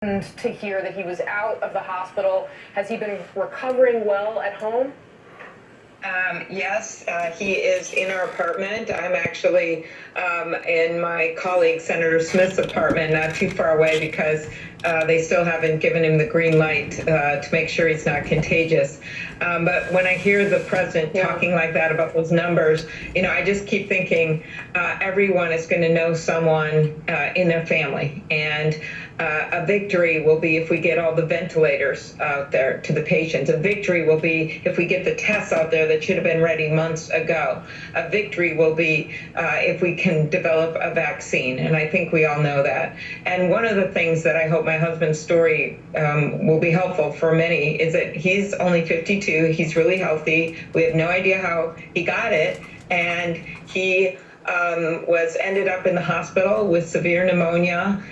To hear that he was out of the hospital. Has he been recovering well at home? Yes, he is in our apartment. I'm actually in my colleague Senator Smith's apartment, not too far away, because they still haven't given him the green light to make sure he's not contagious. But when I hear the president talking like that about those numbers, I just keep thinking everyone is going to know someone in their family. And a victory will be if we get all the ventilators out there to the patients. A victory will be if we get the tests out there that should have been ready months ago. A victory will be if we can develop a vaccine. And I think we all know that. And one of the things that I hope my husband's story will be helpful for many is that he's only 52. He's really healthy. We have no idea how he got it. And he ended up in the hospital with severe pneumonia.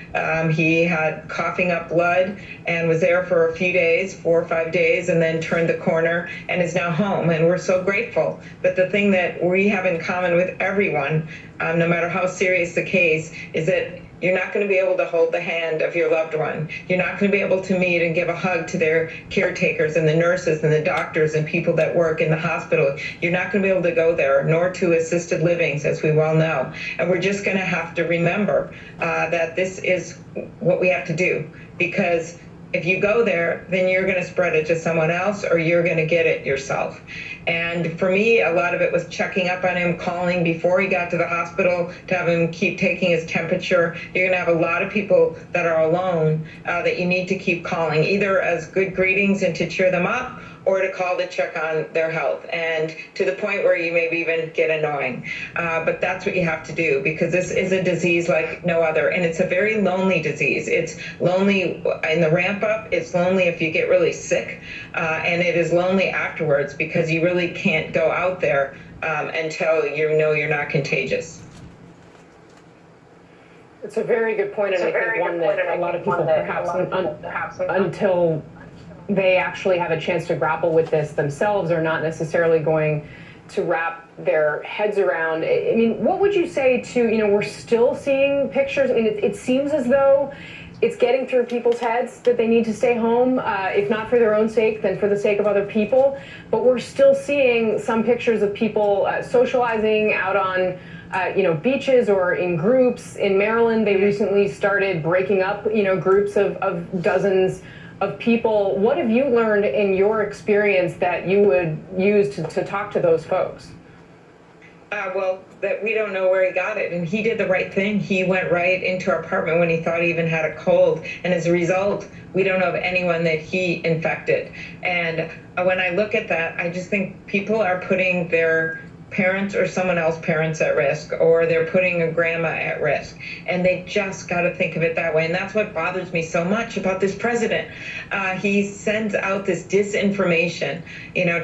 He had coughing up blood and was there for a few days, 4 or 5 days, and then turned the corner and is now home. And we're so grateful. But the thing that we have in common with everyone, no matter how serious the case, is that you're not going to be able to hold the hand of your loved one. You're not going to be able to meet and give a hug to their caretakers and the nurses and the doctors and people that work in the hospital. You're not going to be able to go there, nor to assisted livings, as we well know. And we're just going to have to remember that this is what we have to do, because if you go there, then you're going to spread it to someone else, or you're going to get it yourself. And for me, a lot of it was checking up on him, calling before he got to the hospital to have him keep taking his temperature. You're going to have a lot of people that are alone that you need to keep calling, either as good greetings and to cheer them up, or to call to check on their health, and to the point where you maybe even get annoying. But that's what you have to do, because this is a disease like no other, and it's a very lonely disease. It's lonely in the ramp up, it's lonely if you get really sick, and it is lonely afterwards, because you really can't go out there until you know you're not contagious. It's a very good point, and I think one that a lot of people perhaps until they actually have a chance to grapple with this themselves are not necessarily going to wrap their heads around. I mean, what would you say to, we're still seeing pictures. I mean, it seems as though it's getting through people's heads that they need to stay home, if not for their own sake, then for the sake of other people. But we're still seeing some pictures of people socializing out on beaches or in groups. In Maryland, they recently started breaking up, groups of dozens of people. What have you learned in your experience that you would use to talk to those folks? Well, that we don't know where he got it, and he did the right thing. He went right into our apartment when he thought he even had a cold, and as a result, we don't know of anyone that he infected. And when I look at that, I just think people are putting their parents or someone else's parents at risk, or they're putting a grandma at risk, and they just got to think of it that way. And that's what bothers me so much about this president. He sends out this disinformation,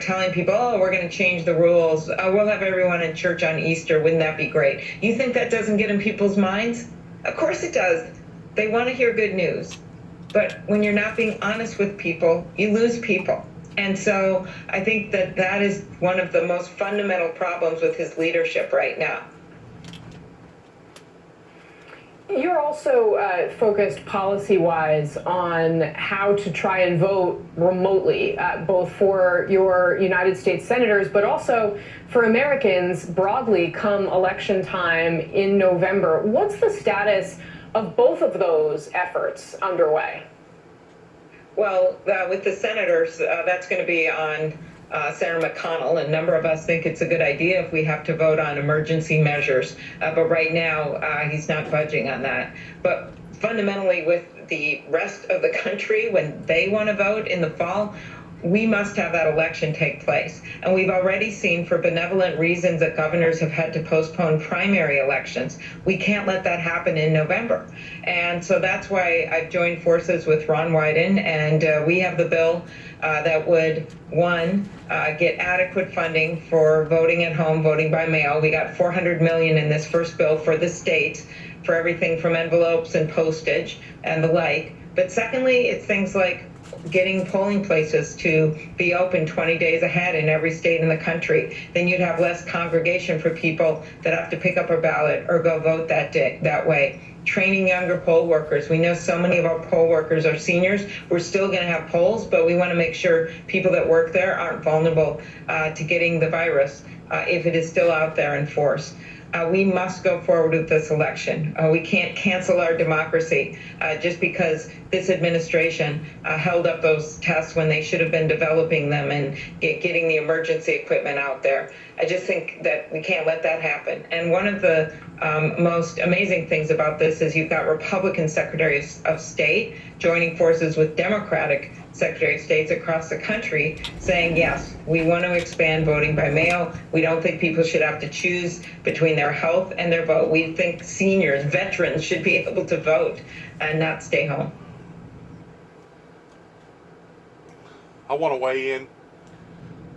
telling people, oh, we're going to change the rules, we'll have everyone in church on Easter, wouldn't that be great? You think that doesn't get in people's minds? Of course it does. They want to hear good news, but when you're not being honest with people, you lose people. And so I think that is one of the most fundamental problems with his leadership right now. You're also focused policy-wise on how to try and vote remotely, both for your United States senators, but also for Americans broadly come election time in November. What's the status of both of those efforts underway? Well, with the senators, that's going to be on Senator McConnell. A number of us think it's a good idea if we have to vote on emergency measures. But right now, he's not budging on that. But fundamentally, with the rest of the country, when they want to vote in the fall, we must have that election take place. And we've already seen, for benevolent reasons, that governors have had to postpone primary elections. We can't let that happen in November. And so that's why I've joined forces with Ron Wyden, and we have the bill that would, one, get adequate funding for voting at home, voting by mail. We got $400 million in this first bill for the states, for everything from envelopes and postage and the like. But secondly, it's things like getting polling places to be open 20 days ahead in every state in the country. Then you'd have less congregation for people that have to pick up a ballot or go vote that day, that way. training younger poll workers. We know so many of our poll workers are seniors. We're still going to have polls, but we want to make sure people that work there aren't vulnerable to getting the virus if it is still out there in force. We must go forward with this election. We can't cancel our democracy just because this administration held up those tests when they should have been developing them and getting the emergency equipment out there. I just think that we can't let that happen. And one of the most amazing things about this is you've got Republican secretaries of state joining forces with Democratic Secretary of States across the country saying, yes, we want to expand voting by mail. We don't think people should have to choose between their health and their vote. We think seniors, veterans should be able to vote and not stay home. I want to weigh in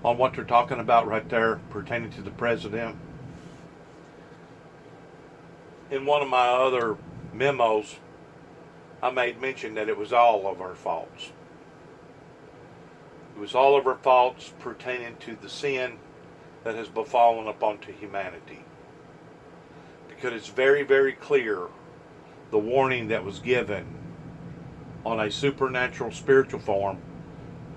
on what they're talking about right there pertaining to the president. In one of my other memos, I made mention that it was all of our faults. It was all of our faults pertaining to the sin that has befallen upon to humanity. Because it's very, very clear the warning that was given on a supernatural spiritual form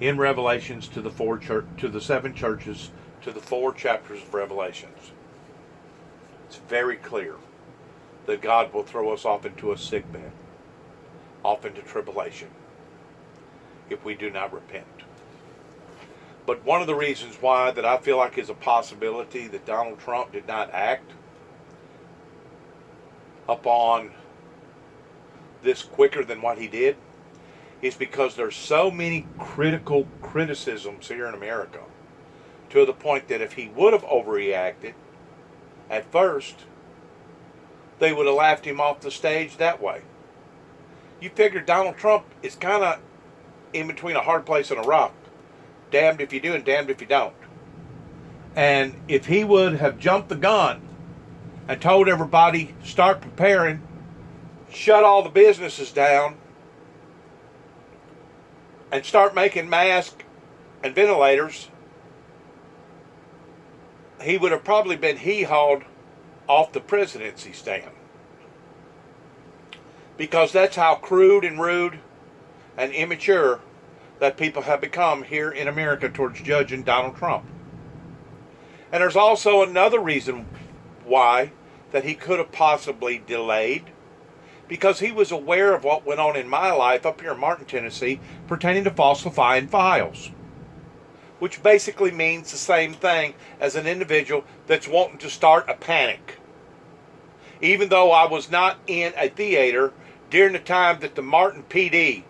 in Revelations to the 7 churches, to the 4 chapters of Revelations. It's very clear that God will throw us off into a sickbed, off into tribulation, if we do not repent. But one of the reasons why that I feel like is a possibility that Donald Trump did not act upon this quicker than what he did is because there's so many criticisms here in America to the point that if he would have overreacted at first, they would have laughed him off the stage that way. You figure Donald Trump is kind of in between a hard place and a rock. Damned if you do and damned if you don't. And if he would have jumped the gun and told everybody, start preparing, shut all the businesses down, and start making masks and ventilators, he would have probably been hee-hawed off the presidency stand. Because that's how crude and rude and immature that people have become here in America towards judging Donald Trump. And there's also another reason why that he could have possibly delayed, because he was aware of what went on in my life up here in Martin, Tennessee, pertaining to falsifying files, which basically means the same thing as an individual that's wanting to start a panic. Even though I was not in a theater during the time that the Martin PD,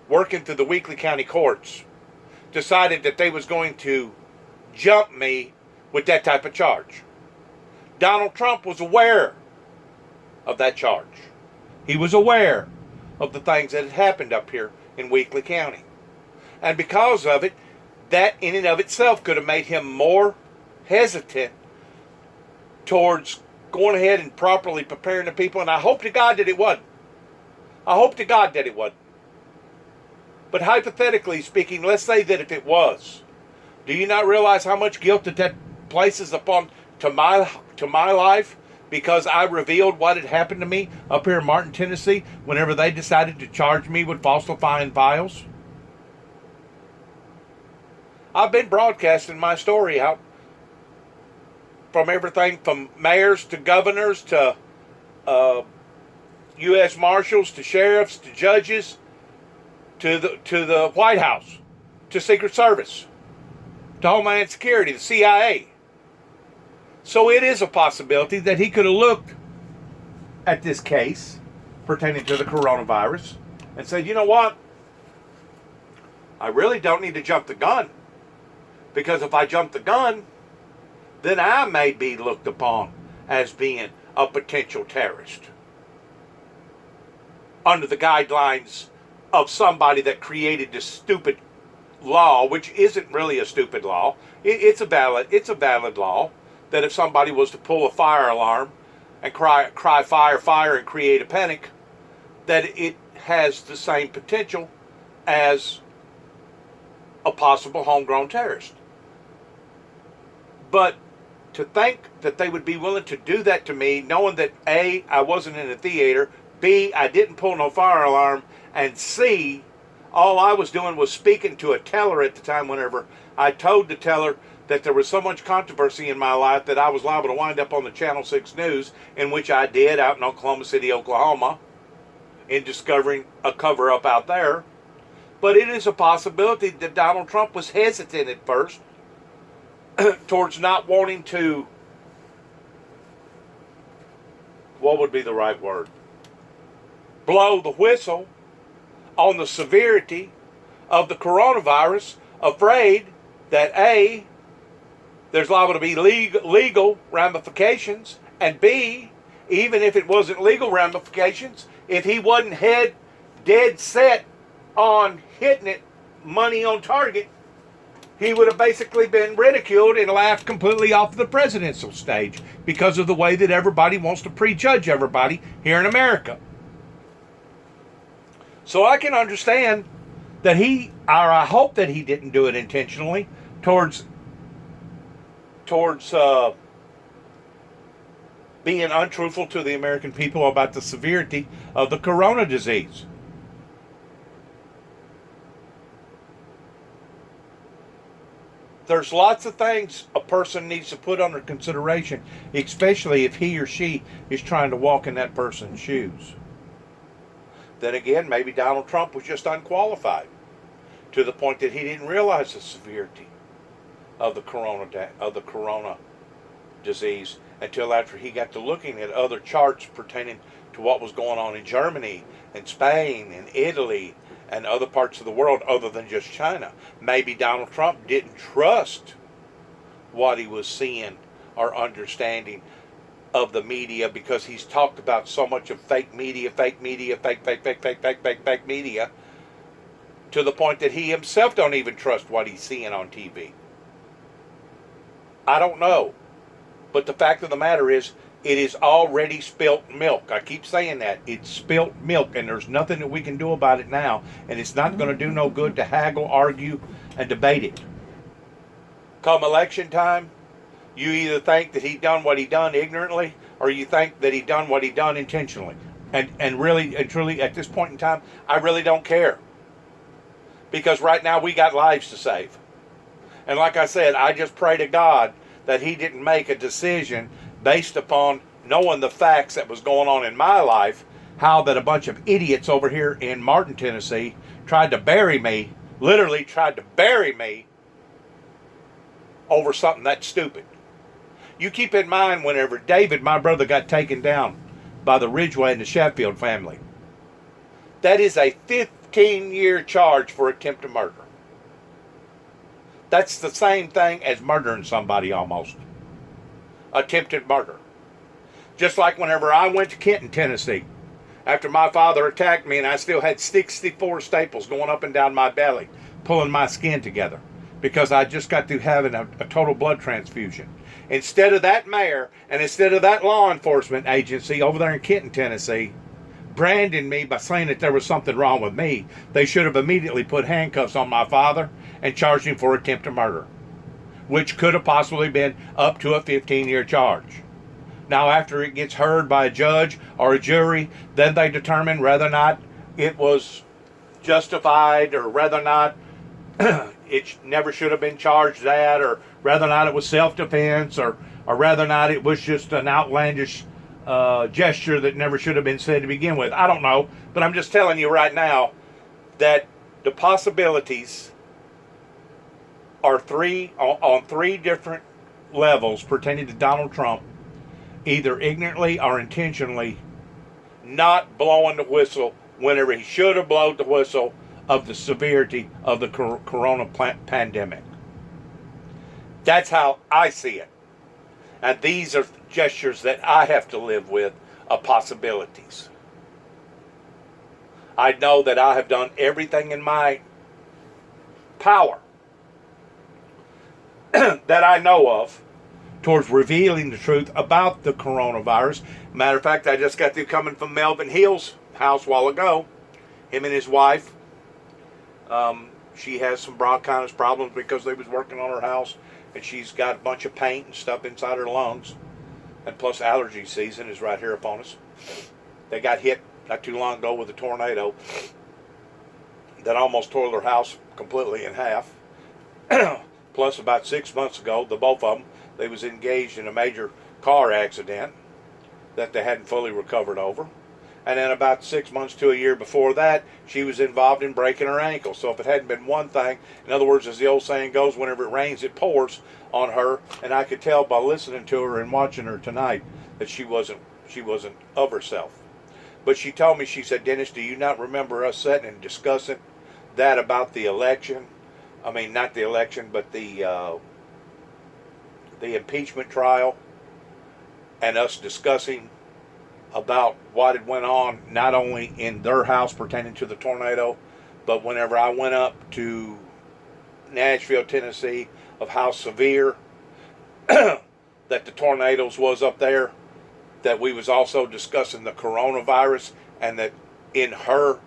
working through the Weakley County courts, decided that they was going to jump me with that type of charge. Donald Trump was aware of that charge. He was aware of the things that had happened up here in Weakley County. And because of it, that in and of itself could have made him more hesitant towards going ahead and properly preparing the people. And I hope to God that it wasn't. I hope to God that it wasn't. But hypothetically speaking, let's say that if it was, do you not realize how much guilt that places upon to my life? Because I revealed what had happened to me up here in Martin, Tennessee, whenever they decided to charge me with falsifying files. I've been broadcasting my story out from everything from mayors to governors to U.S. Marshals to sheriffs to judges to the White House, to Secret Service, to Homeland Security, the CIA. So it is a possibility that he could have looked at this case pertaining to the coronavirus and said, you know what? I really don't need to jump the gun. Because if I jump the gun, then I may be looked upon as being a potential terrorist under the guidelines of somebody that created this stupid law, which isn't really a stupid law. It's a valid law, that if somebody was to pull a fire alarm and cry fire, fire, and create a panic, that it has the same potential as a possible homegrown terrorist. But to think that they would be willing to do that to me, knowing that A, I wasn't in a theater, B, I didn't pull no fire alarm. And C, all I was doing was speaking to a teller at the time whenever I told the teller that there was so much controversy in my life that I was liable to wind up on the Channel 6 News, in which I did out in Oklahoma City, Oklahoma, in discovering a cover-up out there. But it is a possibility that Donald Trump was hesitant at first towards not wanting to, what would be the right word, blow the whistle on the severity of the coronavirus, afraid that A, there's liable to be legal ramifications, and B, even if it wasn't legal ramifications, if he wasn't dead set on hitting it money on target, he would have basically been ridiculed and laughed completely off the presidential stage because of the way that everybody wants to prejudge everybody here in America. So I can understand that I hope that he didn't do it intentionally towards being untruthful to the American people about the severity of the corona disease. There's lots of things a person needs to put under consideration, especially if he or she is trying to walk in that person's shoes. Then again, maybe Donald Trump was just unqualified to the point that he didn't realize the severity of the corona disease until after he got to looking at other charts pertaining to what was going on in Germany and Spain and Italy and other parts of the world other than just China. Maybe Donald Trump didn't trust what he was seeing or understanding of the media because he's talked about so much of fake media, fake media, fake media, to the point that he himself don't even trust what he's seeing on TV. I don't know. But the fact of the matter is, it is already spilt milk. I keep saying that. It's spilt milk, and there's nothing that we can do about it now. And it's not going to do no good to haggle, argue, and debate it. Come election time, you either think that he done what he done ignorantly, or you think that he done what he done intentionally. And really and truly, at this point in time, I really don't care. Because right now we got lives to save. And like I said, I just pray to God that he didn't make a decision based upon knowing the facts that was going on in my life, how that a bunch of idiots over here in Martin, Tennessee, tried to bury me, literally tried to bury me over something that stupid. You keep in mind whenever David, my brother, got taken down by the Ridgway and the Sheffield family, that is a 15-year charge for attempted murder. That's the same thing as murdering somebody almost. Attempted murder. Just like whenever I went to Kenton, Tennessee, after my father attacked me and I still had 64 staples going up and down my belly, pulling my skin together, because I just got through having a total blood transfusion. Instead of that mayor and instead of that law enforcement agency over there in Kenton, Tennessee, branding me by saying that there was something wrong with me, they should have immediately put handcuffs on my father and charged him for attempted murder, which could have possibly been up to a 15-year charge. Now, after it gets heard by a judge or a jury, then they determine whether or not it was justified, or whether or not it never should have been charged that, or whether or not it was self-defense, or whether or not it was just an outlandish gesture that never should have been said to begin with. I don't know, but I'm just telling you right now that the possibilities are on three different levels pertaining to Donald Trump, either ignorantly or intentionally not blowing the whistle whenever he should have blown the whistle of the severity of the corona pandemic. That's how I see it. And these are gestures that I have to live with, of possibilities. I know that I have done everything in my power that I know of towards revealing the truth about the coronavirus. Matter of fact, I just got through coming from Melvin Hill's house a while ago. Him and his wife. She has some bronchitis problems because they was working on her house, and she's got a bunch of paint and stuff inside her lungs. And plus allergy season is right here upon us. They got hit not too long ago with a tornado that almost tore their house completely in half. Plus, about 6 months ago, the both of them, they was engaged in a major car accident that they hadn't fully recovered over. And then about 6 months to a year before that, she was involved in breaking her ankle. So if it hadn't been one thing, in other words, as the old saying goes, whenever it rains, it pours on her. And I could tell by listening to her and watching her tonight that she wasn't of herself. But she told me, she said, Dennis, do you not remember us sitting and discussing that about the election? I mean, not the election, but the impeachment trial, and us discussing about what had went on, not only in their house pertaining to the tornado, but whenever I went up to Nashville, Tennessee, of how severe that the tornadoes was up there, that we was also discussing the coronavirus, and that in her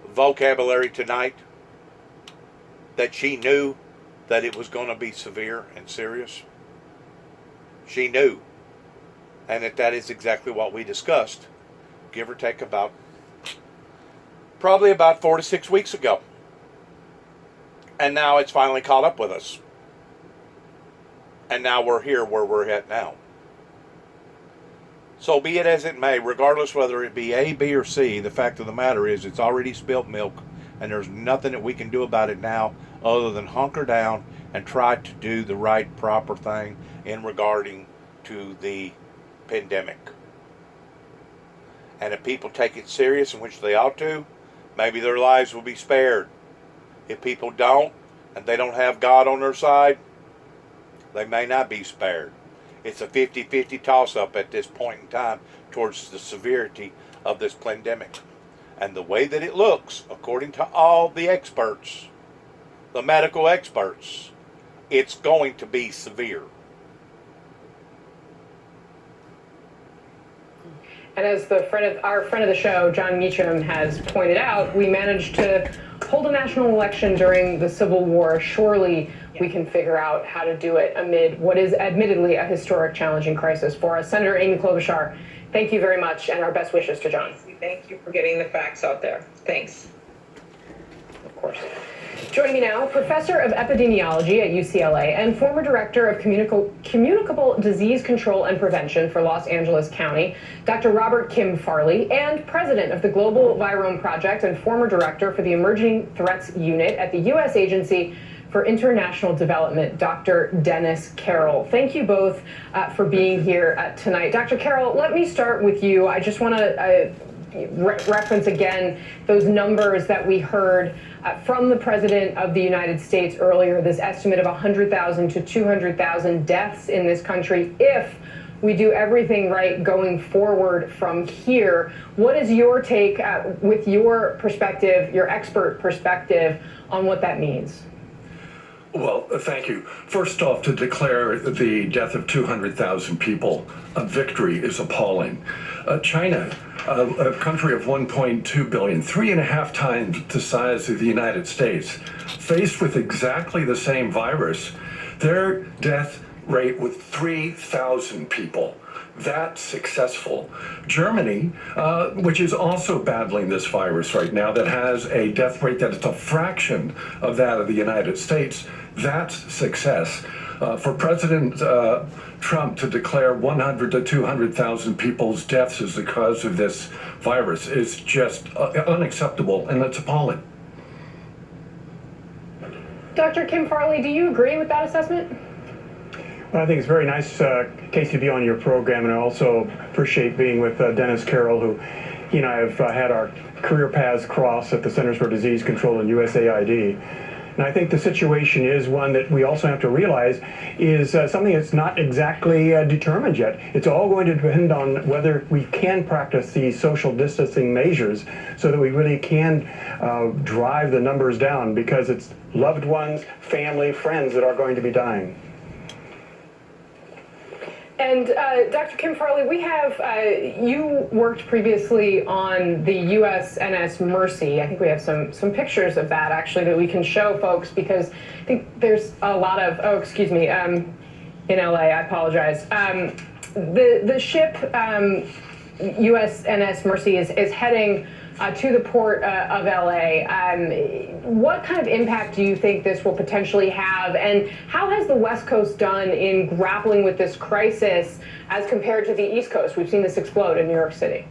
vocabulary tonight, that she knew that it was going to be severe and serious. She knew. And that is exactly what we discussed, give or take probably about 4 to 6 weeks ago. And now it's finally caught up with us. And now we're here where we're at now. So be it as it may, regardless whether it be A, B, or C, the fact of the matter is it's already spilt milk, and there's nothing that we can do about it now other than hunker down and try to do the right, proper thing in regarding to the pandemic. And if people take it serious, in which they ought to, maybe their lives will be spared. If people don't, and they don't have God on their side, they may not be spared. It's a 50-50 toss-up at this point in time towards the severity of this pandemic. And the way that it looks, according to all the experts, the medical experts, it's going to be severe. And as our friend of the show, John Meacham, has pointed out, we managed to hold a national election during the Civil War. Surely we can figure out how to do it amid what is admittedly a historic, challenging crisis for us. Senator Amy Klobuchar, thank you very much, and our best wishes to John. Thank you for getting the facts out there. Thanks. Of course. Joining me now, Professor of Epidemiology at UCLA and former Director of Communicable Disease Control and Prevention for Los Angeles County, Dr. Robert Kim Farley, and President of the Global Virome Project and former Director for the Emerging Threats Unit at the U.S. Agency for International Development, Dr. Dennis Carroll. Thank you both for being here tonight. Dr. Carroll, let me start with you. I just want to reference again those numbers that we heard from the President of the United States earlier, this estimate of 100,000 to 200,000 deaths in this country if we do everything right going forward from here. What is your take with your perspective, your expert perspective, on what that means? Well, thank you. First off, to declare the death of 200,000 people a victory is appalling. China, a country of 1.2 billion, 3.5 times the size of the United States, faced with exactly the same virus, their death rate was 3,000 people. That's successful. Germany, which is also battling this virus right now, that has a death rate that is a fraction of that of the United States, that's success. For President Trump to declare 100 to 200,000 people's deaths as the cause of this virus is just unacceptable, and it's appalling. Dr. Kim Farley, do you agree with that assessment? Well, I think it's very nice, Casey, to be on your program, and I also appreciate being with Dennis Carroll, who he and I have had our career paths cross at the Centers for Disease Control and USAID. And I think the situation is one that we also have to realize is something that's not exactly determined yet. It's all going to depend on whether we can practice these social distancing measures so that we really can drive the numbers down, because it's loved ones, family, friends that are going to be dying. And Dr. Kim Farley, we have, you worked previously on the USNS Mercy. I think we have some pictures of that, actually, that we can show folks, because I think there's a lot of, in LA, I apologize. The ship USNS Mercy is heading to the port of LA. What kind of impact do you think this will potentially have, and how has the West Coast done in grappling with this crisis as compared to the East Coast? We've seen this explode in New York City.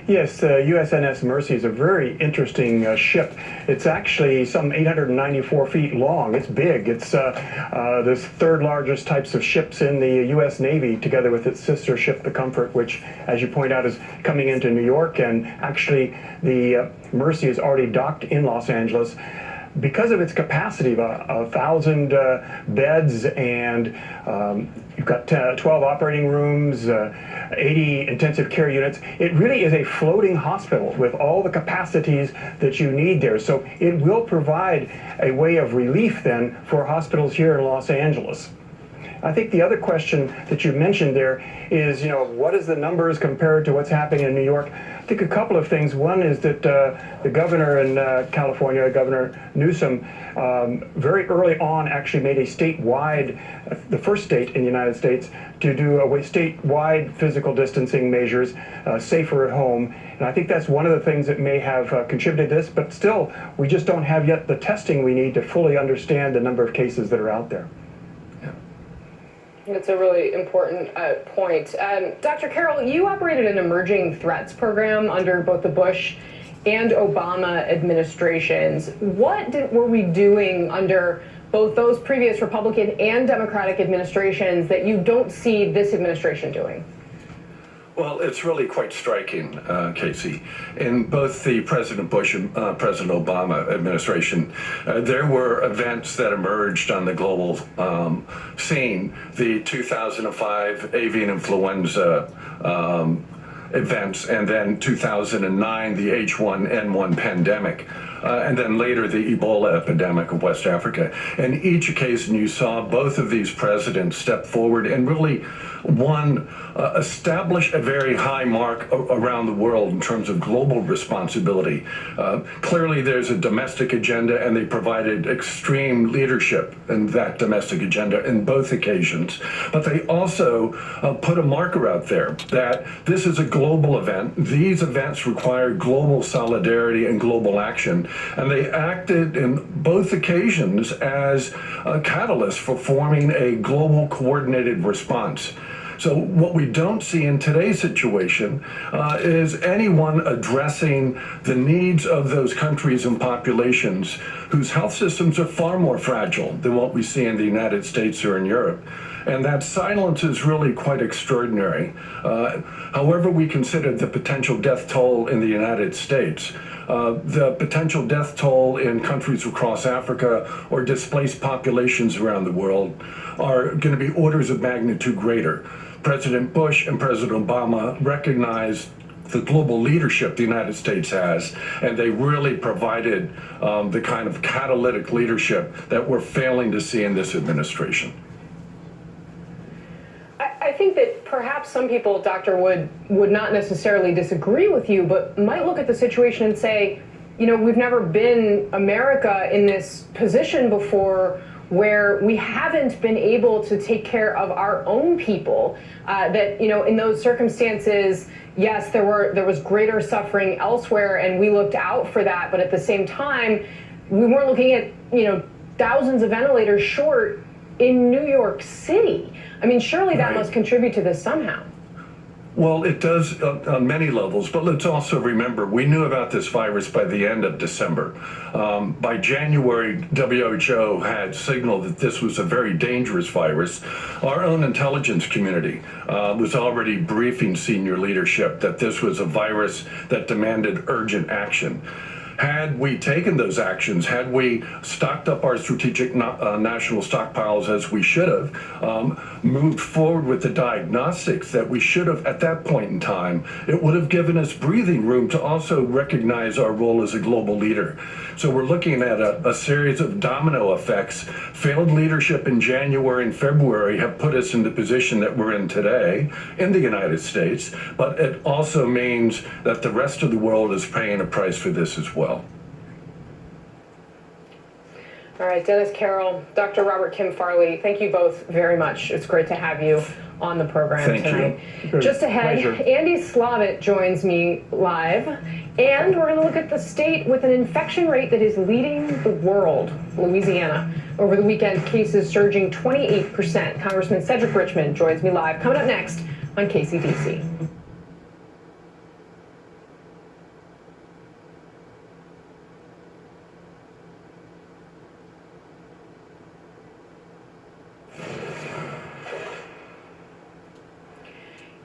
Yes, USNS Mercy is a very interesting ship. It's actually some 894 feet long. It's big. It's the third largest types of ships in the U.S. Navy, together with its sister ship, the Comfort, which, as you point out, is coming into New York. And actually, the Mercy is already docked in Los Angeles. Because of its capacity of 1,000 beds, and you've got 12 operating rooms, 80 intensive care units, it really is a floating hospital with all the capacities that you need there. So it will provide a way of relief then for hospitals here in Los Angeles. I think the other question that you mentioned there is, what is the numbers compared to what's happening in New York? I think a couple of things. One is that the governor in California, Governor Newsom, very early on actually made a statewide, the first state in the United States, to do a statewide physical distancing measures, safer at home. And I think that's one of the things that may have contributed to this, but still, we just don't have yet the testing we need to fully understand the number of cases that are out there. That's a really important point. Dr. Carroll, you operated an emerging threats program under both the Bush and Obama administrations. What were we doing under both those previous Republican and Democratic administrations that you don't see this administration doing? Well, it's really quite striking, Casey. In both the President Bush and President Obama administration, there were events that emerged on the global scene. The 2005 avian influenza events, and then 2009, the H1N1 pandemic. And then later the Ebola epidemic of West Africa. And each occasion you saw both of these presidents step forward and really, establish a very high mark around the world in terms of global responsibility. Clearly there's a domestic agenda, and they provided extreme leadership in that domestic agenda in both occasions. But they also put a marker out there that this is a global event. These events require global solidarity and global action. And they acted in both occasions as a catalyst for forming a global coordinated response. So what we don't see in today's situation is anyone addressing the needs of those countries and populations whose health systems are far more fragile than what we see in the United States or in Europe. And that silence is really quite extraordinary. However we consider the potential death toll in the United States, the potential death toll in countries across Africa or displaced populations around the world are going to be orders of magnitude greater. President Bush and President Obama recognized the global leadership the United States has, and they really provided the kind of catalytic leadership that we're failing to see in this administration. I think that perhaps some people, Doctor, would not necessarily disagree with you, but might look at the situation and say, we've never been America in this position before, where we haven't been able to take care of our own people. That in those circumstances, yes, there was greater suffering elsewhere, and we looked out for that. But at the same time, we weren't looking at thousands of ventilators short in New York City. I mean, surely that must contribute to this somehow. Well, it does on many levels, but let's also remember, we knew about this virus by the end of December. By January, WHO had signaled that this was a very dangerous virus. Our own intelligence community was already briefing senior leadership that this was a virus that demanded urgent action. Had we taken those actions, had we stocked up our strategic national stockpiles as we should have, moved forward with the diagnostics that we should have at that point in time, it would have given us breathing room to also recognize our role as a global leader. So we're looking at a series of domino effects. Failed leadership in January and February have put us in the position that we're in today in the United States, but it also means that the rest of the world is paying a price for this as well. All right, Dennis Carroll, Dr. Robert Kim Farley, thank you both very much. It's great to have you on the program Thank you. tonight. Good Just ahead, pleasure. Andy Slavitt joins me live, and we're going to look at the state with an infection rate that is leading the world, Louisiana. Over the weekend, cases surging 28%. Congressman Cedric Richmond joins me live. Coming up next on KCDC.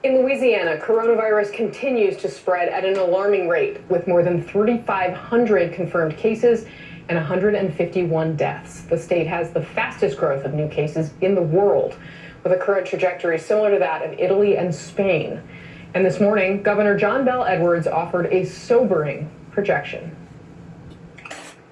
In Louisiana, coronavirus continues to spread at an alarming rate, with more than 3,500 confirmed cases and 151 deaths. The state has the fastest growth of new cases in the world, with a current trajectory similar to that of Italy and Spain. And this morning, Governor John Bel Edwards offered a sobering projection.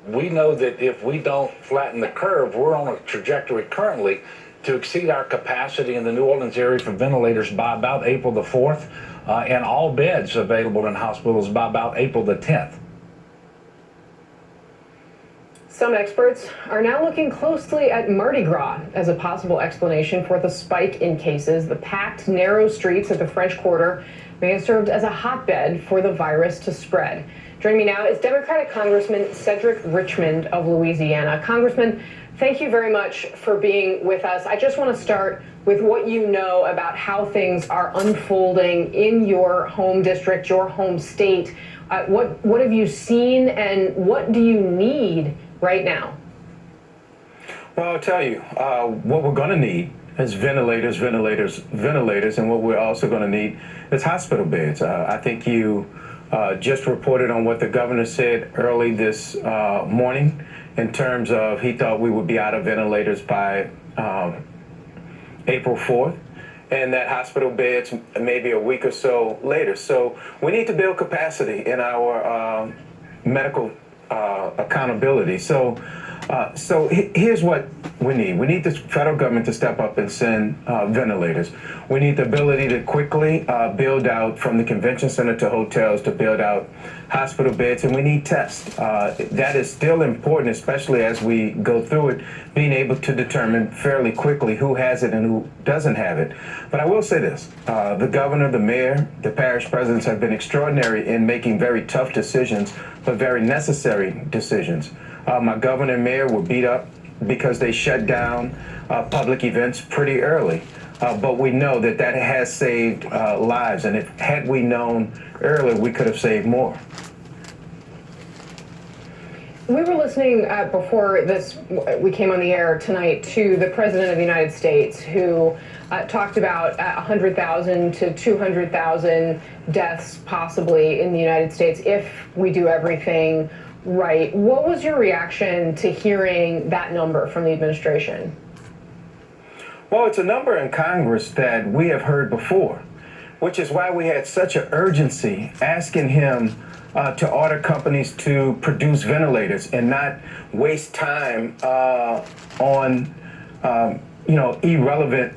We know that if we don't flatten the curve, we're on a trajectory currently to exceed our capacity in the New Orleans area for ventilators by about April the 4th, and all beds available in hospitals by about April the 10th. Some experts are now looking closely at Mardi Gras as a possible explanation for the spike in cases. The packed, narrow streets of the French Quarter may have served as a hotbed for the virus to spread. Joining me now is Democratic Congressman Cedric Richmond of Louisiana. Congressman, thank you very much for being with us. I just want to start with what you know about how things are unfolding in your home district, your home state. What have you seen, and what do you need right now? Well, I'll tell you, what we're going to need is ventilators, and what we're also going to need is hospital beds. I think you just reported on what the governor said early this morning in terms of he thought we would be out of ventilators by April 4th, and that hospital beds maybe a week or so later. So we need to build capacity in our medical accountability. So here's what we need. We need the federal government to step up and send ventilators. We need the ability to quickly build out from the convention center to hotels to build out hospital beds, and we need tests. That is still important, especially as we go through it, being able to determine fairly quickly who has it and who doesn't have it. But I will say this, the governor, the mayor, the parish presidents have been extraordinary in making very tough decisions, but very necessary decisions. My governor and mayor were beat up because they shut down public events pretty early. But we know that that has saved lives. And if had we known earlier, we could have saved more. We were listening before we came on the air tonight to the President of the United States, who talked about 100,000 to 200,000 deaths possibly in the United States if we do everything right. What was your reaction to hearing that number from the administration? Well, it's a number in Congress that we have heard before, which is why we had such an urgency asking him to order companies to produce ventilators and not waste time on irrelevant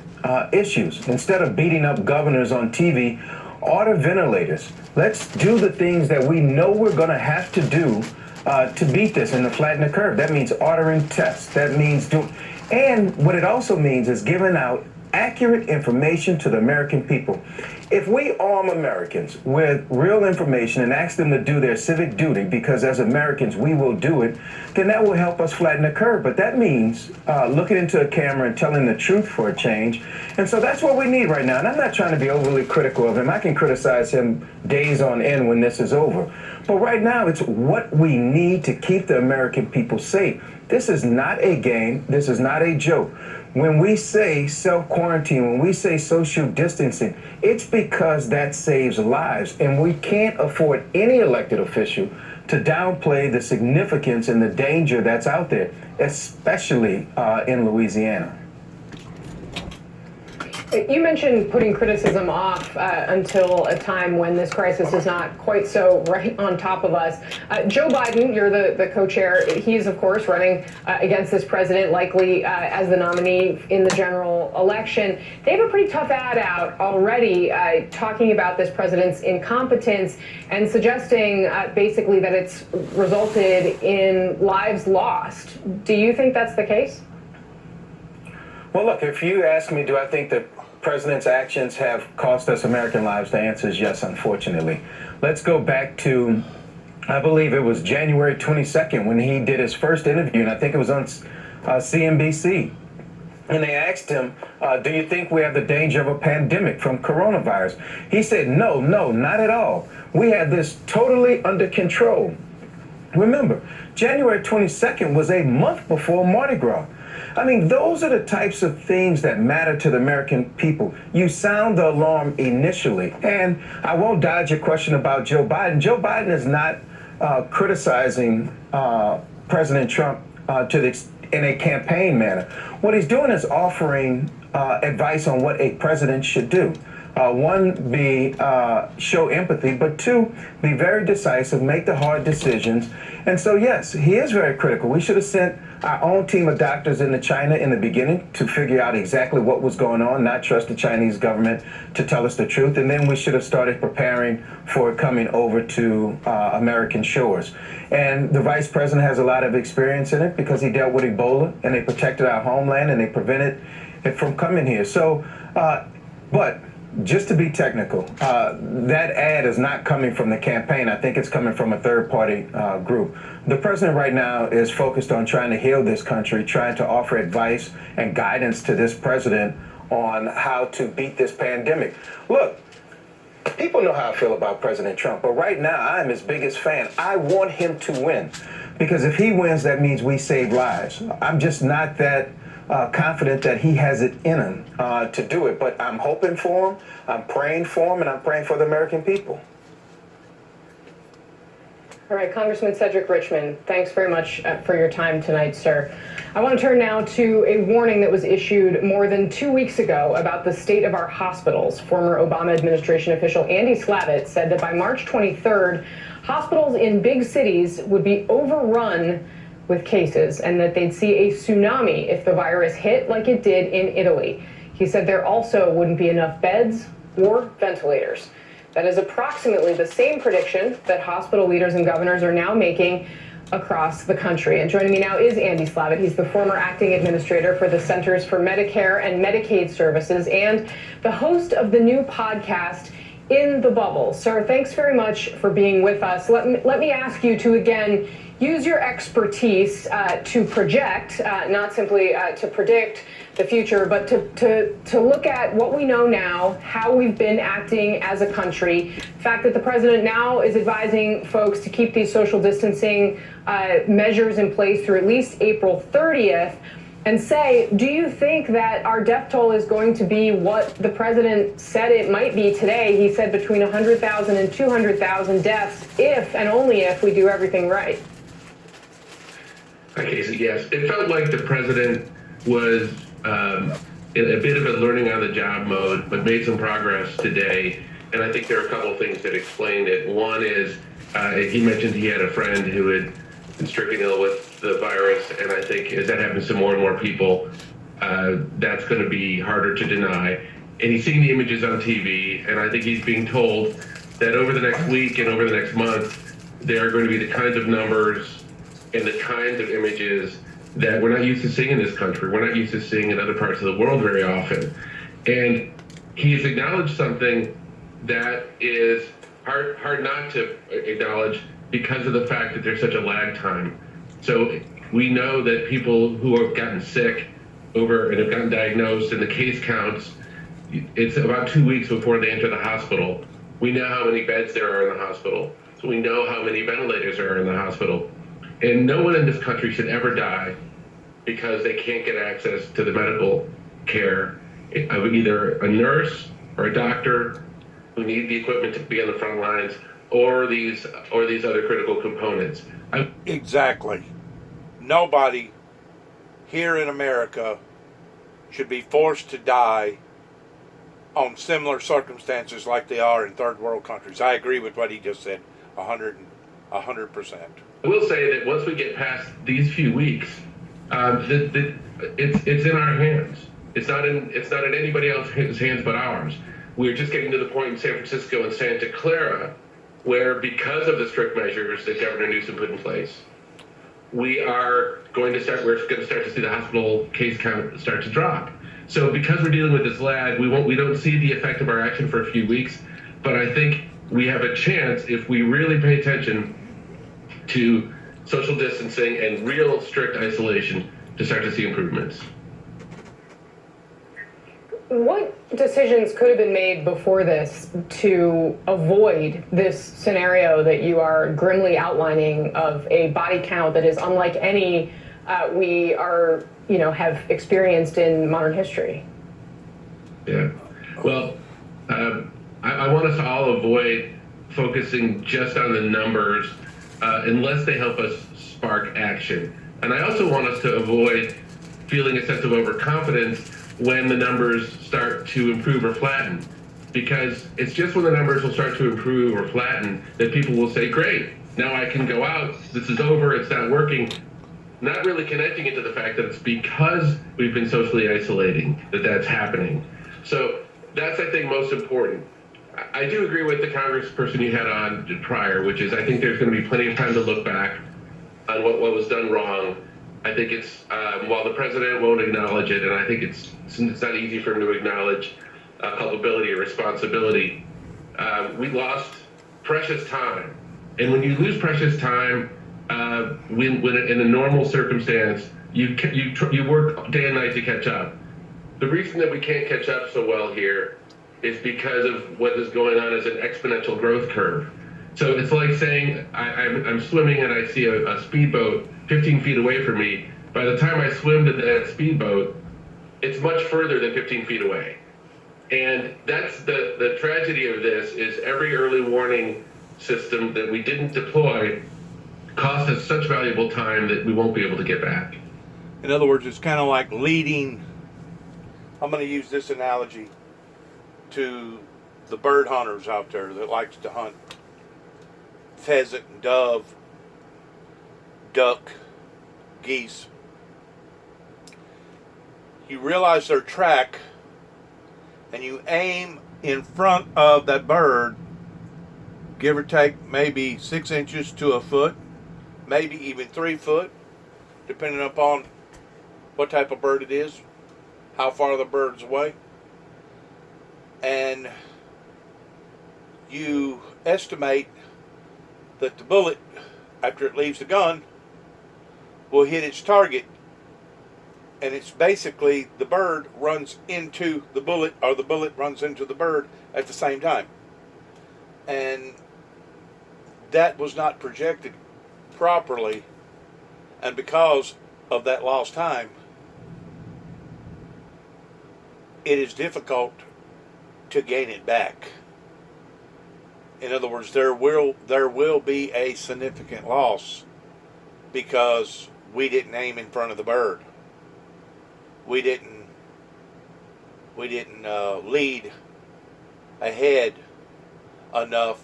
issues. Instead of beating up governors on TV, order ventilators. Let's do the things that we know we're going to have to do to beat this and to flatten the curve. That means ordering tests. That means and what it also means is giving out accurate information to the American people. If we arm Americans with real information and ask them to do their civic duty, because as Americans we will do it, then that will help us flatten the curve. But that means looking into a camera and telling the truth for a change. And so that's what we need right now. And I'm not trying to be overly critical of him. I can criticize him days on end when this is over. But right now, it's what we need to keep the American people safe. This is not a game. This is not a joke. When we say self-quarantine, when we say social distancing, it's because that saves lives. And we can't afford any elected official to downplay the significance and the danger that's out there, especially in Louisiana. You mentioned putting criticism off until a time when this crisis is not quite so right on top of us. Joe Biden, you're the co-chair. He is, of course, running against this president, likely as the nominee in the general election. They have a pretty tough ad out already talking about this president's incompetence and suggesting basically that it's resulted in lives lost. Do you think that's the case? Well, look, if you ask me, do I think that president's actions have cost us American lives? The answer is yes, unfortunately. Let's go back to, I believe it was January 22nd when he did his first interview, and I think it was on CNBC. And they asked him, do you think we have the danger of a pandemic from coronavirus? He said, no, not at all. We have this totally under control. Remember, January 22nd was a month before Mardi Gras. I mean, those are the types of things that matter to the American people. You sound the alarm initially. And I won't dodge your question about Joe Biden. Joe Biden is not criticizing President Trump in a campaign manner. What he's doing is offering advice on what a president should do. One, show empathy, but two, be very decisive, make the hard decisions. And so, yes, he is very critical. We should have sent our own team of doctors into China in the beginning to figure out exactly what was going on, not trust the Chinese government to tell us the truth. And then we should have started preparing for it coming over to American shores. And the vice president has a lot of experience in it because he dealt with Ebola, and they protected our homeland and they prevented it from coming here. So, but just to be technical, that ad is not coming from the campaign. I think it's coming from a third-party group. The president right now is focused on trying to heal this country, trying to offer advice and guidance to this president on how to beat this pandemic. Look, people know how I feel about President Trump, but right now I'm his biggest fan. I want him to win because if he wins, that means we save lives. I'm just not that confident that he has it in him to do it. But I'm hoping for him, I'm praying for him, and I'm praying for the American people. All right, Congressman Cedric Richmond, thanks very much for your time tonight, sir. I want to turn now to a warning that was issued more than 2 weeks ago about the state of our hospitals. Former Obama administration official Andy Slavitt said that by March 23rd, hospitals in big cities would be overrun with cases and that they'd see a tsunami if the virus hit like it did in Italy. He said there also wouldn't be enough beds or ventilators. That is approximately the same prediction that hospital leaders and governors are now making across the country. And joining me now is Andy Slavitt. He's the former acting administrator for the Centers for Medicare and Medicaid Services and the host of the new podcast, In the Bubble. Sir, thanks very much for being with us. Let me ask you to, again, use your expertise to project, not simply to predict the future, but to look at what we know now, how we've been acting as a country, the fact that the president now is advising folks to keep these social distancing measures in place through at least April 30th, and say, do you think that our death toll is going to be what the president said it might be today? He said between 100,000 and 200,000 deaths if and only if we do everything right. Hi, Casey. Yes, it felt like the president was in a bit of a learning on the job mode, but made some progress today. And I think there are a couple of things that explain it. One is he mentioned he had a friend who had been stricken ill with the virus, and I think as that happens to more and more people, that's going to be harder to deny. And he's seeing the images on TV, and I think he's being told that over the next week and over the next month, there are going to be the kinds of numbers and the kinds of images that we're not used to seeing in this country. We're not used to seeing in other parts of the world very often. And he's acknowledged something that is hard not to acknowledge because of the fact that there's such a lag time. So we know that people who have gotten sick and have gotten diagnosed, and the case counts, it's about 2 weeks before they enter the hospital. We know how many beds there are in the hospital. So we know how many ventilators are in the hospital. And no one in this country should ever die because they can't get access to the medical care of either a nurse or a doctor who need the equipment to be on the front lines, or these other critical components. Exactly. Nobody here in America should be forced to die on similar circumstances like they are in third world countries. I agree with what he just said, 100%. I will say that once we get past these few weeks, it's in our hands. It's not in anybody else's hands but ours. We're just getting to the point in San Francisco and Santa Clara where, because of the strict measures that Governor Newsom put in place, we're going to start to see the hospital case count start to drop. So because we're dealing with this lag, we don't see the effect of our action for a few weeks, but I think we have a chance if we really pay attention to social distancing and real strict isolation to start to see improvements. What decisions could have been made before this to avoid this scenario that you are grimly outlining of a body count that is unlike any we have experienced in modern history? Yeah. Well, I want us to all avoid focusing just on the numbers unless they help us spark action. And I also want us to avoid feeling a sense of overconfidence when the numbers start to improve or flatten. Because it's just when the numbers will start to improve or flatten that people will say, great, now I can go out, this is over, it's not working. Not really connecting it to the fact that it's because we've been socially isolating that that's happening. So that's, I think, most important. I do agree with the congressperson you had on prior, which is I think there's going to be plenty of time to look back on what was done wrong. I think it's, while the president won't acknowledge it, and I think it's not easy for him to acknowledge culpability or responsibility, we lost precious time. And when you lose precious time, when in a normal circumstance, you work day and night to catch up. The reason that we can't catch up so well here is because of what is going on as an exponential growth curve. So it's like saying I'm swimming and I see a speedboat 15 feet away from me. By the time I swim to that speedboat, it's much further than 15 feet away. And that's the tragedy of this is every early warning system that we didn't deploy cost us such valuable time that we won't be able to get back. In other words, it's kind of like leading, I'm going to use this analogy, to the bird hunters out there that likes to hunt pheasant and dove, duck, geese. You realize their track and you aim in front of that bird, give or take maybe 6 inches to a foot, maybe even 3 foot, depending upon what type of bird it is, how far the bird's away. And you estimate that the bullet, after it leaves the gun, will hit its target. And it's basically the bird runs into the bullet, or the bullet runs into the bird at the same time. And that was not projected properly, and because of that lost time, it is difficult to gain it back. In other words, there will be a significant loss because we didn't aim in front of the bird. We didn't lead ahead enough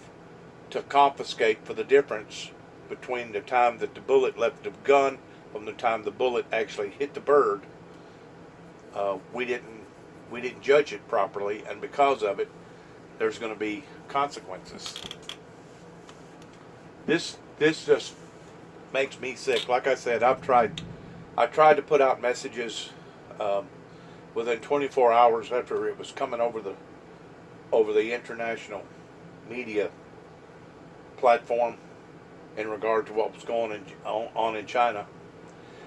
to confiscate for the difference between the time that the bullet left the gun from the time the bullet actually hit the bird. We didn't judge it properly, and because of it, there's going to be consequences. This just makes me sick. Like I said, I tried to put out messages within 24 hours after it was coming over the international media platform in regard to what was going on in China.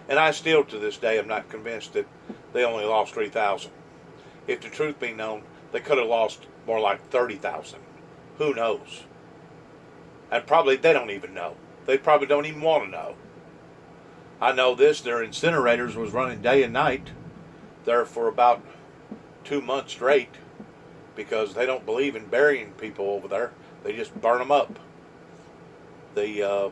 And I still, to this day, am not convinced that they only lost 3,000. If the truth be known, they could have lost more like 30,000. Who knows? And probably they don't even know. They probably don't even want to know. I know this, their incinerators was running day and night there for about 2 months straight because they don't believe in burying people over there. They just burn them up. They go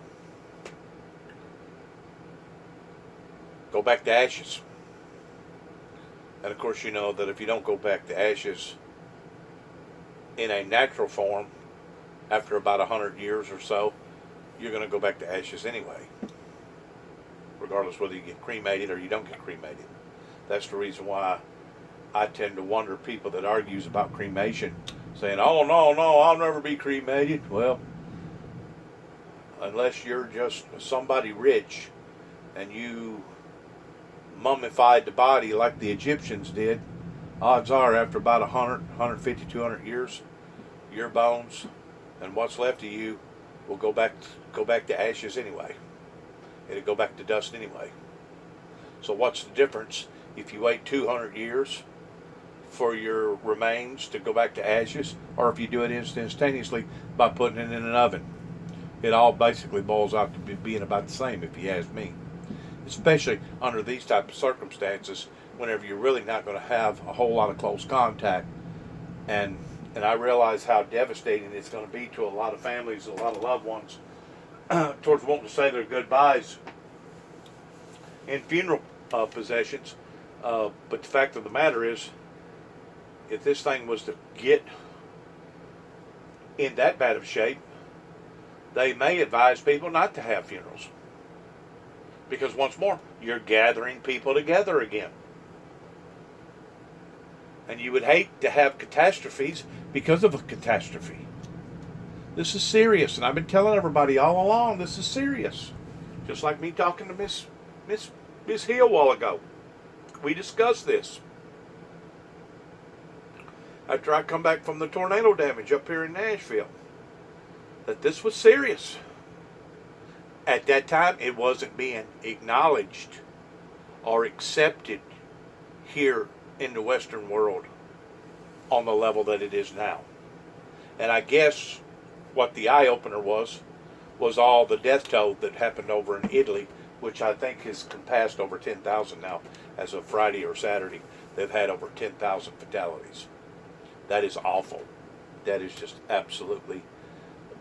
back to ashes. And of course, you know that if you don't go back to ashes in a natural form, after about 100 years or so, you're going to go back to ashes anyway, regardless whether you get cremated or you don't get cremated. That's the reason why I tend to wonder people that argues about cremation, saying, oh, no, I'll never be cremated. Well, unless you're just somebody rich and you mummified the body like the Egyptians did odds are after about 100, 150, 200 years, your bones and what's left of you will go back to ashes anyway. It'll go back to dust anyway. So what's the difference if you wait 200 years for your remains to go back to ashes, or if you do it instantaneously by putting it in an oven? It all basically boils out to being about the same, if you ask me. Especially under these type of circumstances, whenever you're really not going to have a whole lot of close contact. And I realize how devastating it's going to be to a lot of families, a lot of loved ones, towards wanting to say their goodbyes in funeral possessions. But the fact of the matter is, if this thing was to get in that bad of shape, they may advise people not to have funerals. Because once more, you're gathering people together again. And you would hate to have catastrophes because of a catastrophe. This is serious, and I've been telling everybody all along, this is serious. Just like me talking to Miss Hill a while ago. We discussed this. After I come back from the tornado damage up here in Nashville, that this was serious. At that time, it wasn't being acknowledged or accepted here in the Western world on the level that it is now. And I guess what the eye-opener was all the death toll that happened over in Italy, which I think has passed over 10,000 now as of Friday or Saturday. They've had over 10,000 fatalities. That is awful. That is just absolutely...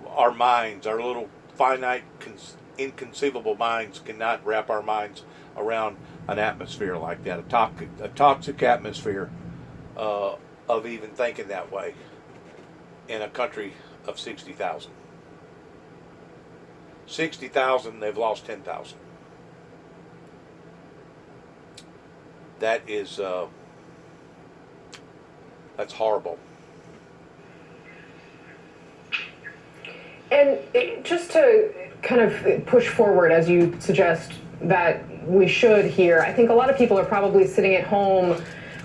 Our minds, our little finite, inconceivable minds cannot wrap our minds around an atmosphere like that, a toxic atmosphere of even thinking that way in a country of 60,000. 60,000, they've lost 10,000. That is, that's horrible. And just to kind of push forward, as you suggest that we should here, I think a lot of people are probably sitting at home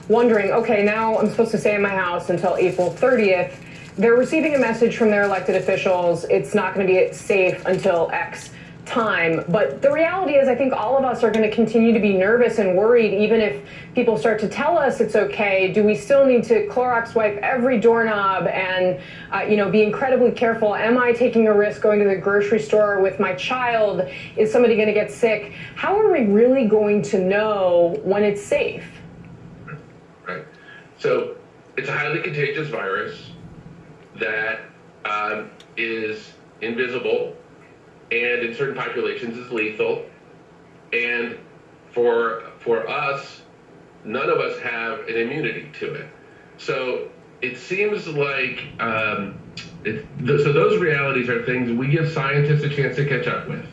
wondering, okay, now I'm supposed to stay in my house until April 30th. They're receiving a message from their elected officials. It's not going to be safe until X time. But the reality is, I think all of us are going to continue to be nervous and worried, even if people start to tell us it's okay. Do we still need to Clorox wipe every doorknob and, be incredibly careful? Am I taking a risk going to the grocery store with my child? Is somebody going to get sick? How are we really going to know when it's safe? Right. So it's a highly contagious virus that is invisible, and in certain populations is lethal. And for us, none of us have an immunity to it. So it seems like so those realities are things we give scientists a chance to catch up with.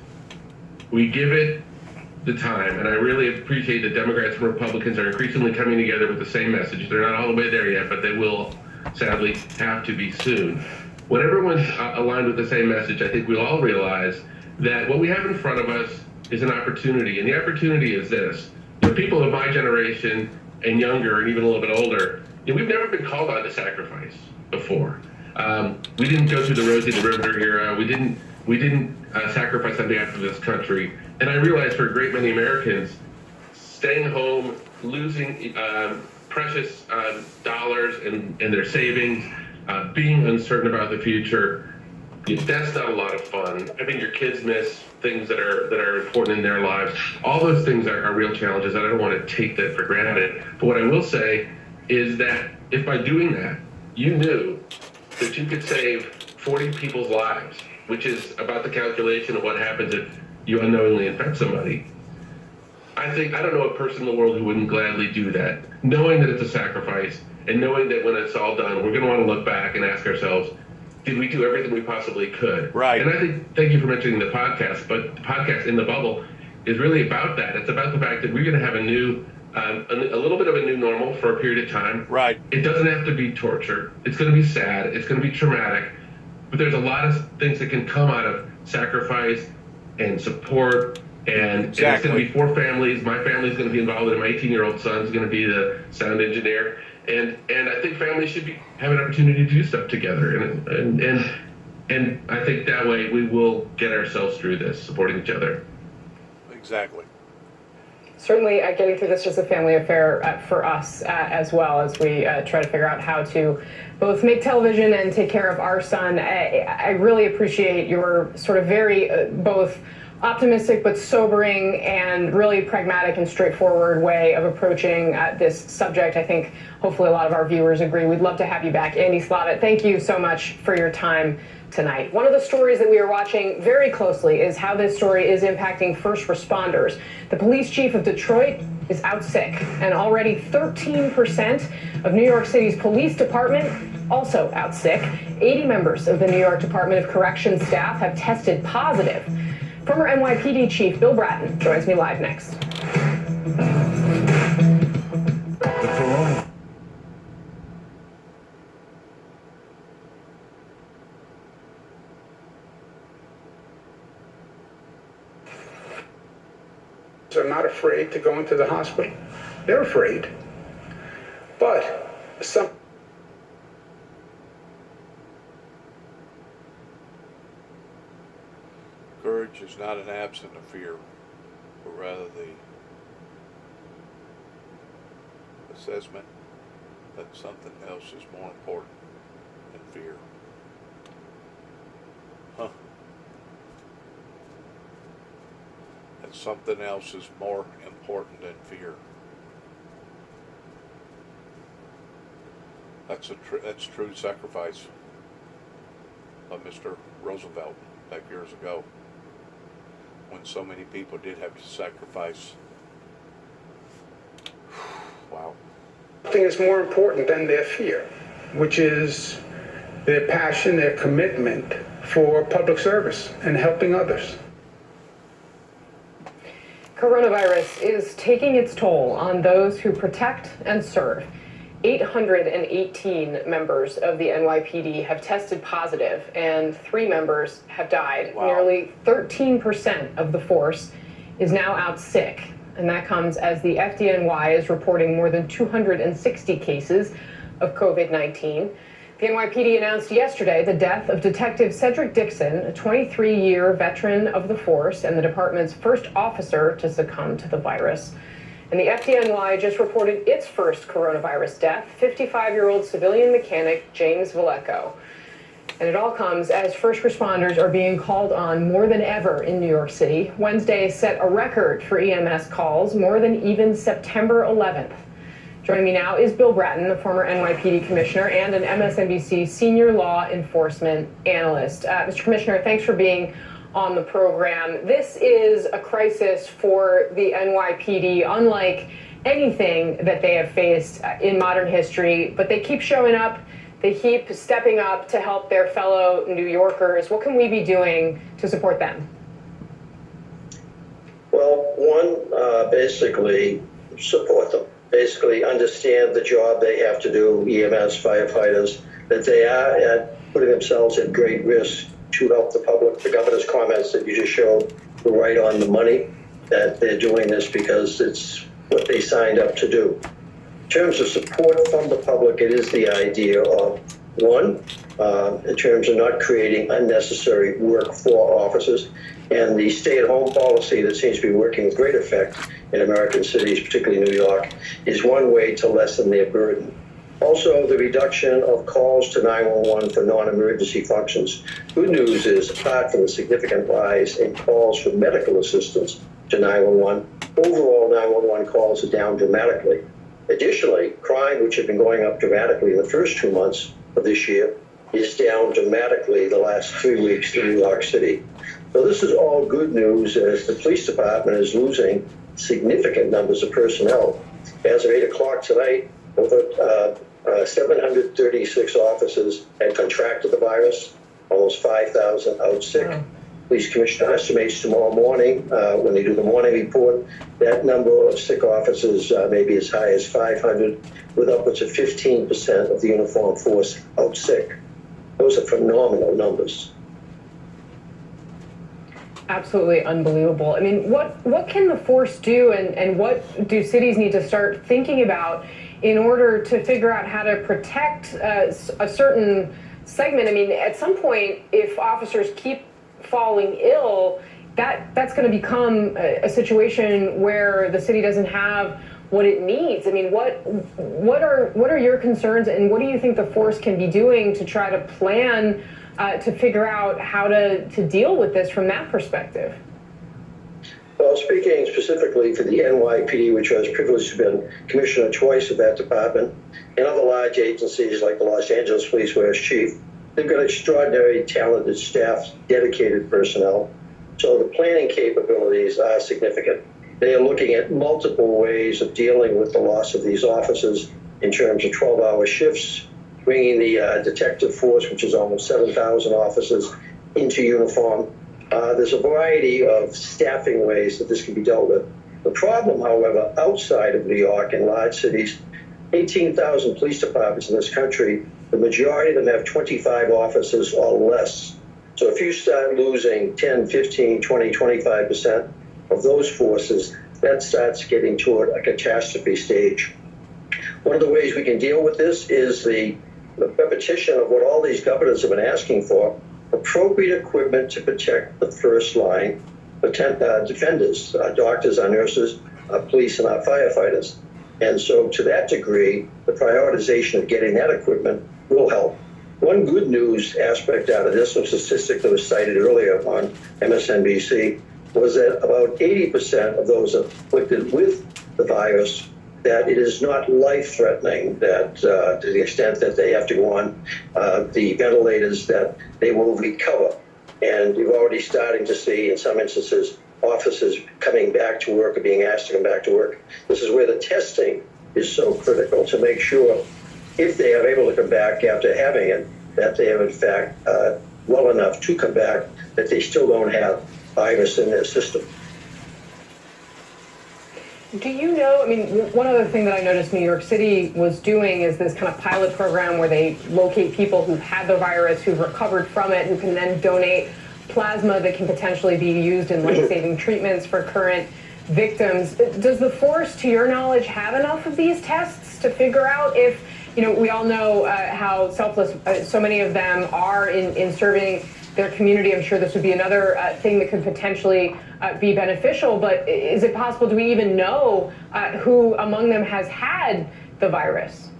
We give it the time, and I really appreciate that Democrats and Republicans are increasingly coming together with the same message. They're not all the way there yet, but they will sadly have to be soon. When everyone's aligned with the same message, I think we'll all realize that what we have in front of us is an opportunity, and the opportunity is this. People of my generation and younger and even a little bit older, we've never been called on to sacrifice before. We didn't go through the Rosie the Riveter era. We didn't sacrifice on behalf of this country. And I realize for a great many Americans, staying home, losing precious dollars and their savings, being uncertain about the future, that's not a lot of fun. I think your kids miss things that are important in their lives. All those things are real challenges, and I don't want to take that for granted. But what I will say is that if by doing that, you knew that you could save 40 people's lives, which is about the calculation of what happens if you unknowingly infect somebody, I don't know a person in the world who wouldn't gladly do that, knowing that it's a sacrifice, and knowing that when it's all done, we're going to want to look back and ask ourselves, did we do everything we possibly could? Right. And I think, thank you for mentioning the podcast, but the podcast In the Bubble is really about that. It's about the fact that we're going to have a little bit of a new normal for a period of time. Right. It doesn't have to be torture. It's going to be sad. It's going to be traumatic. But there's a lot of things that can come out of sacrifice and support And it's going to be 4 families. My family's going to be involved, and my 18-year-old son's going to be the sound engineer. And I think families should have an opportunity to do stuff together. And I think that way we will get ourselves through this, supporting each other. Exactly. Certainly, getting through this is a family affair for us as well, as we try to figure out how to both make television and take care of our son. I really appreciate your sort of very both optimistic but sobering and really pragmatic and straightforward way of approaching this subject. I think hopefully a lot of our viewers agree. We'd love to have you back. Andy Slavitt, thank you so much for your time tonight. One of the stories that we are watching very closely is how this story is impacting first responders. The police chief of Detroit is out sick, and already 13% of New York City's police department also out sick. 80 members of the New York Department of Corrections staff have tested positive. Former NYPD Chief Bill Bratton joins me live next. Are not afraid to go into the hospital. They're afraid. But some Courage is not an absence of fear, but rather the assessment that something else is more important than fear. Huh. That something else is more important than fear. That's true sacrifice of Mr. Roosevelt back years ago, when so many people did have to sacrifice. Wow. Nothing is more important than their fear, which is their passion, their commitment for public service and helping others. Coronavirus is taking its toll on those who protect and serve. 818 members of the NYPD have tested positive, and 3 members have died. Wow. Nearly 13% of the force is now out sick, and that comes as the FDNY is reporting more than 260 cases of COVID-19. The NYPD announced yesterday the death of Detective Cedric Dixon, a 23-year veteran of the force and the department's first officer to succumb to the virus. And the FDNY just reported its first coronavirus death, 55-year-old civilian mechanic James Vallejo. And it all comes as first responders are being called on more than ever in New York City. Wednesday set a record for EMS calls, more than even September 11th. Joining me now is Bill Bratton, the former NYPD commissioner and an MSNBC senior law enforcement analyst. Mr. Commissioner, thanks for being on the program. This is a crisis for the NYPD, unlike anything that they have faced in modern history, but they keep showing up. They keep stepping up to help their fellow New Yorkers. What can we be doing to support them? Well, one, basically support them. Basically understand the job they have to do, EMS, firefighters, that they are putting themselves at great risk to help the public. The governor's comments that you just showed were right on the money, that they're doing this because it's what they signed up to do. In terms of support from the public, it is the idea of, one, in terms of not creating unnecessary work for officers, and the stay-at-home policy that seems to be working with great effect in American cities, particularly New York, is one way to lessen their burden. Also, the reduction of calls to 911 for non-emergency functions. Good news is, apart from the significant rise in calls for medical assistance to 911, overall 911 calls are down dramatically. Additionally, crime, which had been going up dramatically in the first 2 months of this year, is down dramatically the last 3 weeks in New York City. So this is all good news as the police department is losing significant numbers of personnel. As of 8 o'clock tonight, over 736 officers had contracted the virus, almost 5,000 out sick. Police commissioner estimates tomorrow morning, when they do the morning report, that number of sick officers may be as high as 500, with upwards of 15% of the uniformed force out sick. Those are phenomenal numbers. absolutely unbelievable. I mean, what can the force do, and what do cities need to start thinking about in order to figure out how to protect a certain segment? I mean, at some point, if officers keep falling ill, that's going to become a situation where the city doesn't have what it needs. I mean, what are your concerns, and what do you think the force can be doing to try to plan to figure out how to deal with this from that perspective? Well, speaking specifically for the NYPD, which I was privileged to have been commissioner twice of that department, and other large agencies like the Los Angeles Police, where I was chief, they've got extraordinary talented staff, dedicated personnel. So the planning capabilities are significant. They are looking at multiple ways of dealing with the loss of these officers in terms of 12-hour shifts, bringing the detective force, which is almost 7,000 officers, into uniform. There's a variety of staffing ways that this can be dealt with. The problem, however, outside of New York and large cities, 18,000 police departments in this country, the majority of them have 25 officers or less. So if you start losing 10, 15, 20, 25% of those forces, that starts getting toward a catastrophe stage. One of the ways we can deal with this is the repetition of what all these governors have been asking for: appropriate equipment to protect the first line, defenders, our doctors, our nurses, our police, and our firefighters. And so to that degree, the prioritization of getting that equipment will help. One good news aspect out of this, a statistic that was cited earlier on MSNBC, was that about 80% of those afflicted with the virus, that it is not life-threatening, that to the extent that they have to go on the ventilators, that they will recover. And you're already starting to see, in some instances, officers coming back to work or being asked to come back to work. This is where the testing is so critical, to make sure if they are able to come back after having it, that they have in fact well enough to come back, that they still don't have virus in their system. Do you know, I mean, one other thing that I noticed New York City was doing is this kind of pilot program where they locate people who've had the virus, who've recovered from it, who can then donate plasma that can potentially be used in life-saving treatments for current victims. Does the force, to your knowledge, have enough of these tests to figure out if, you know, we all know how selfless so many of them are in serving their community. I'm sure this would be another thing that could potentially be beneficial, but is it possible, do we even know who among them has had the virus?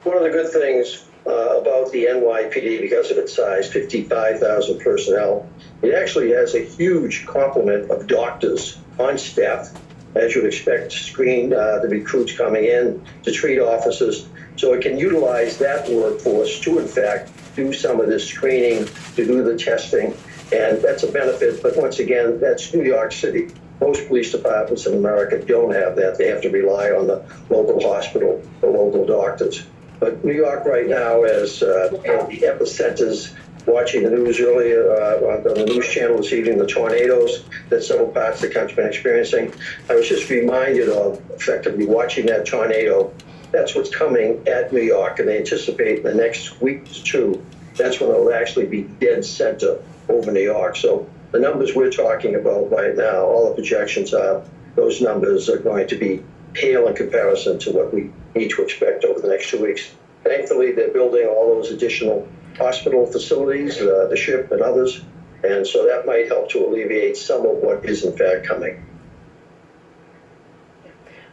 One of the good things about the NYPD, because of its size, 55,000 personnel, it actually has a huge complement of doctors on staff, as you'd expect, to screen the recruits coming in, to treat officers. So it can utilize that workforce to, in fact, do some of this screening, to do the testing, and that's a benefit. But once again, that's New York City. Most police departments in America don't have that. They have to rely on the local hospital, the local doctors. But New York right now is one of the epicenters. Watching the news earlier on the news channel this evening, the tornadoes that several parts of the country have been experiencing, I was just reminded of effectively watching that tornado. That's what's coming at New York, and they anticipate in the next week to two, that's when it'll actually be dead center over New York. So the numbers we're talking about right now, all the projections are, those numbers are going to be pale in comparison to what we need to expect over the next 2 weeks. Thankfully, they're building all those additional hospital facilities, the SHIP and others, and so that might help to alleviate some of what is in fact coming.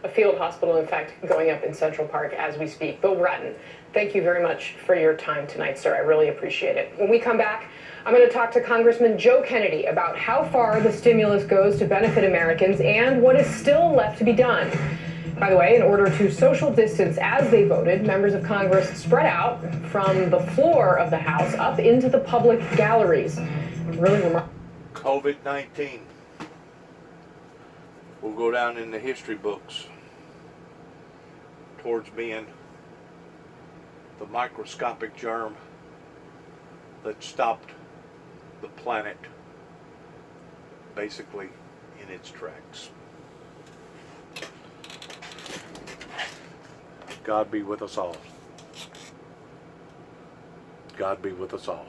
A field hospital, in fact, going up in Central Park as we speak. Bill Bratton, thank you very much for your time tonight, sir. I really appreciate it. When we come back, I'm going to talk to Congressman Joe Kennedy about how far the stimulus goes to benefit Americans and what is still left to be done. By the way, in order to social distance as they voted, members of Congress spread out from the floor of the House up into the public galleries. Really remarkable. COVID-19 will go down in the history books towards being the microscopic germ that stopped the planet basically in its tracks. God be with us all. God be with us all.